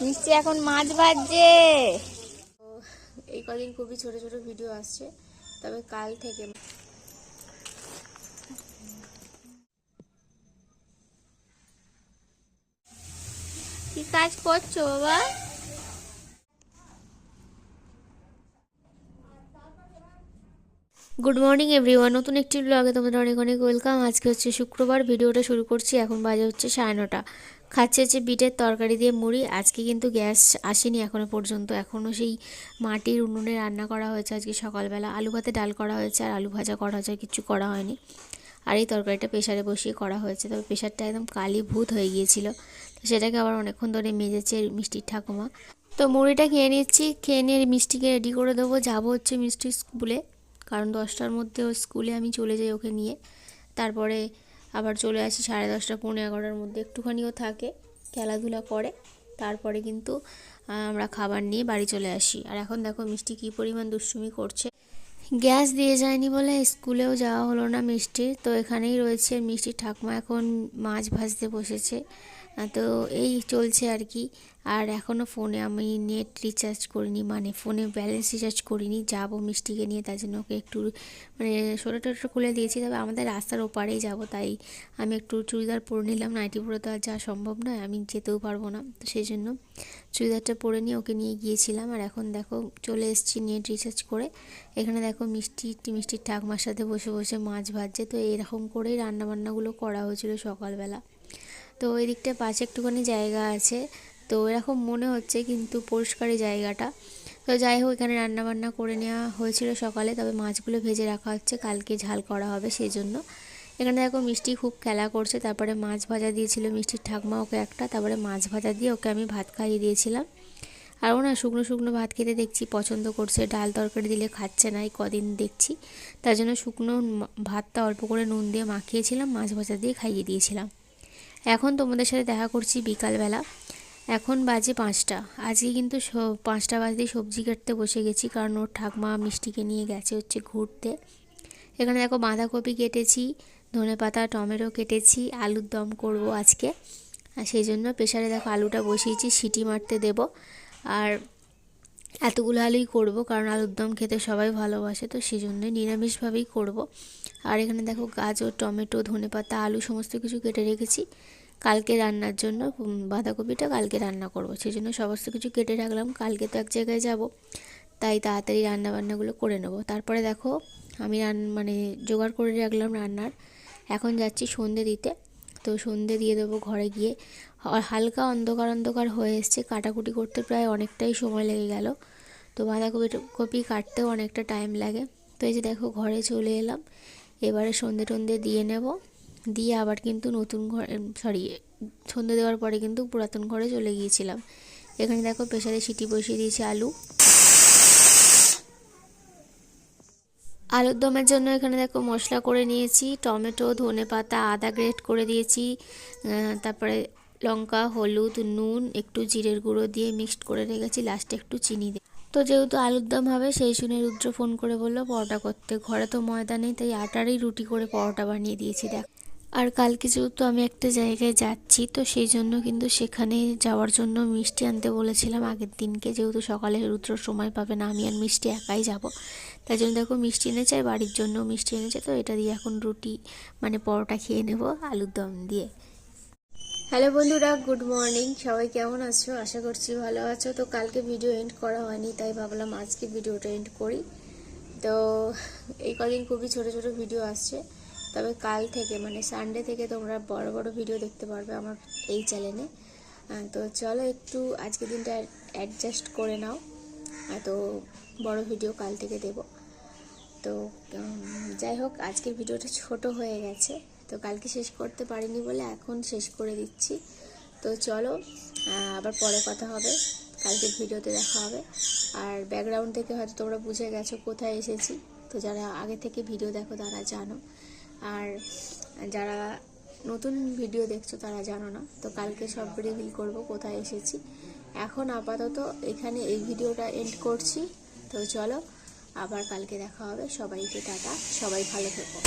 মিষ্টি এখন মাছ ভাজছে। এই কদিন খুবই ছোট ছোট ভিডিও আসছে, তবে কাল থেকে কি কাজ করছো বাবা? গুড মর্নিং এভরিওয়ান, নতুন একটি ব্লগে তোমাদের অনেক অনেক ওয়েলকাম। আজকে হচ্ছে শুক্রবার, ভিডিওটা শুরু করছি। এখন বাজে হচ্ছে 9:30। খাচ্ছে হচ্ছে বিটের তরকারি দিয়ে মুড়ি। আজকে কিন্তু গ্যাস আসেনি এখনও পর্যন্ত, এখনও সেই মাটির উনুনে রান্না করা হয়েছে। আজকে সকালবেলা আলু ভাতে ডাল করা হয়েছে আর আলু ভাজা করা হয়েছে, কিছু করা হয়নি। আর এই তরকারিটা প্রেশারে বসিয়ে করা হয়েছে, তবে প্রেশারটা একদম কালি ভূত হয়ে গিয়েছিল, তো সেটাকে আবার অনেকক্ষণ ধরে মেজেছে মিষ্টির ঠাকুমা। তো মুড়িটা খেয়ে নিচ্ছি, খেয়ে নিয়ে মিষ্টিকে রেডি করে দেবো। যাবো হচ্ছে মিষ্টির স্কুলে, কারণ 10টার মধ্যে ওর স্কুলে আমি চলে যাই ওকে নিয়ে। তারপরে আবার চলে আসি 10:30 পৌনে 11টার মধ্যে, একটুখানিও থাকে, খেলাধুলা করে। তারপরে কিন্তু আমরা খাবার নিয়ে বাড়ি চলে আসি। আর এখন দেখো মিষ্টি কী পরিমাণ দুষ্টুমি করছে। গ্যাস দিয়ে যায়নি বলে স্কুলেও যাওয়া হলো না মিষ্টির। তো এখানেই রয়েছে মিষ্টির ঠাকুমা, এখন মাছ ভাজতে বসেছে। তো এই চলছে আর কি। আর এখনও ফোনে আমি নেট রিচার্জ করিনি, মানে ফোনে ব্যালেন্স রিচার্জ করিনি। যাবো মিষ্টিকে নিয়ে, তার জন্য ওকে একটু মানে সোয়েটার টোয়েটার খুলে দিয়েছি। তবে আমাদের রাস্তার ওপারেই যাব, তাই আমি একটু চুড়িদার পরে নিলাম। নাইটি পরে তো আর যাওয়া সম্ভব নয়, আমি যেতেও পারবো না, তো সেই জন্য চুড়িদারটা পরে নিয়ে ওকে নিয়ে গিয়েছিলাম। আর এখন দেখো চলে এসেছি নেট রিচার্জ করে। এখানে দেখো মিষ্টির ঠাকুমার সাথে বসে বসে মাছ ভাজছে। তো এরকম করেই রান্নাবান্নাগুলো করা হয়েছিল সকালবেলা। তো ওই দিকটা পাশে একটুখানি জায়গা আছে, তো এরকম মনে হচ্ছে, কিন্তু পরিষ্কারই জায়গাটা। তো যাই হোক, এখানে রান্নাবান্না করে নেওয়া হয়েছিল সকালে, তবে মাছগুলো ভেজে রাখা হচ্ছে, কালকে ঝাল করা হবে সেই জন্য। এখানে দেখো মিষ্টি খুব খেলা করছে। তারপরে মাছ ভাজা দিয়েছিল মিষ্টির ঠাকুমা ওকে একটা, তারপরে মাছ ভাজা দিয়ে ওকে আমি ভাত খাইয়ে দিয়েছিলাম। আর ও না শুকনো শুকনো ভাত খেতে দেখছি পছন্দ করছে, ডাল তরকারি দিলে খাচ্ছে না এই কদিন দেখছি। তার জন্য শুকনো ভাতটা অল্প করে নুন দিয়ে মাখিয়েছিলাম, মাছ ভাজা দিয়ে খাইয়ে দিয়েছিলাম। এখন তোমাদের সাথে দেখা করছি বিকালবেলা। এখন বাজে 5টা। আজকে কিন্তু 5টা বাজতেই সবজি কাটতে বসে গেছি, কারণ ওর ঠাকুমা মিষ্টিকে নিয়ে গেছে হচ্ছে ঘুরতে। এখানে দেখো বাঁধাকপি কেটেছি, ধনেপাতা টমেটো কেটেছি, আলুর দম করব আজকে। আর সেই জন্য প্রেশারে দেখো আলুটা বসিয়েছি, সিটি মারতে দেব। আর এতগুলো আলুই করব, কারণ আলুর দম খেতে সবাই ভালোবাসে, তো সেই জন্যই নিরামিষভাবেই করব। আর এখানে দেখো গাজর টমেটো ধনেপাতা আলু সমস্ত কিছু কেটে রেখেছি কালকে রান্নার জন্য। বাঁধাকপিটা কালকে রান্না করব, সেই জন্য সমস্ত কিছু কেটে রাখলাম। কালকে তো এক জায়গায় যাব, তাই তাড়াতাড়ি রান্নাবান্নাগুলো করে নেব। তারপরে দেখো আমি মানে জোগাড় করে রাখলাম রান্নার। এখন যাচ্ছি সন্ধে দিতে, তো সন্ধে দিয়ে দেবো ঘরে গিয়ে। হালকা অন্ধকার অন্ধকার হয়ে এসছে, কাটাকুটি করতে প্রায় অনেকটাই সময় লেগে গেল। তো বাঁধাকপি কাটতেও অনেকটা টাইম লাগে। তো এই যে দেখো ঘরে চলে এলাম, এবারে সন্ধে টন্ধে দিয়ে নেব, দিয়ে আবার কিন্তু নতুন ঘর সন্ধে দেওয়ার পরে কিন্তু পুরাতন ঘরে চলে গিয়েছিলাম। এখানে দেখো প্রেসারে সিটি বসিয়ে দিয়েছি আলুর দমের জন্য। এখানে দেখো মশলা করে নিয়েছি, টমেটো ধনেপাতা আদা গ্রেট করে দিয়েছি, তারপরে লঙ্কা হলুদ নুন একটু জিরের গুঁড়ো দিয়ে মিক্সড করে রেখেছি, লাস্টে একটু চিনি দিয়ে। তো যেহেতু আলুর দম হবে সেই শুনে রুদ্র ফোন করে বললো পরোটা করতে। ঘরে তো ময়দা নেই, তাই আটারই রুটি করে পরোটা বানিয়ে দিয়েছি দেখ। আর কালকে যেহেতু আমি একটা জায়গায় যাচ্ছি, তো সেই জন্য কিন্তু সেখানে যাওয়ার জন্য মিষ্টি আনতে বলেছিলাম আগের দিনকে, যেহেতু সকালে রুদ্র সময় পাবে না, আমি আর মিষ্টি একাই যাব। তাই জন্য দেখো মিষ্টি এনেছে, আর বাড়ির জন্য মিষ্টি এনেছে। তো এটা দিয়ে এখন রুটি মানে পরোটা খেয়ে নেব আলুর দম দিয়ে। হ্যালো বন্ধুরা, গুড মর্নিং। সবাই কেমন আছো? আশা করছি ভালো আছো। তো কালকে ভিডিও এন্ড করা হয়নি, তাই ভাবলাম আজকে ভিডিওটা এন্ড করি। তো এই কদিন খুবই ছোট ছোট ভিডিও আসছে, তবে কাল থেকে মানে সানডে থেকে তোমরা বড় বড় ভিডিও দেখতে পারবে আমার এই চ্যানেলে। তো চলো একটু আজকে দিনটা অ্যাডজাস্ট করে নাও, তো বড় ভিডিও কাল থেকে দেব। তো যাই হোক, আজকের ভিডিওটা ছোট হয়ে গেছে, তো কালকে শেষ করতে পারিনি বলে এখন শেষ করে দিচ্ছি। তো চলো আবার পরে কথা হবে, কালকের ভিডিওতে দেখা হবে। আর ব্যাকগ্রাউন্ড থেকে হয়তো তোমরা বুঝে গেছো কোথায় এসেছি, তো যারা আগে থেকে ভিডিও দেখো তারা জানো, আর যারা নতুন ভিডিও দেখছো তারা জানো না। তো কালকে সব রিভিল করব কোথায় এসেছি। এখন আপাতত এখানে এই ভিডিওটা এন্ড করছি। তো চলো আবার কালকে দেখা হবে। সবাইকে টাটা, সবাই ভালো থেকো।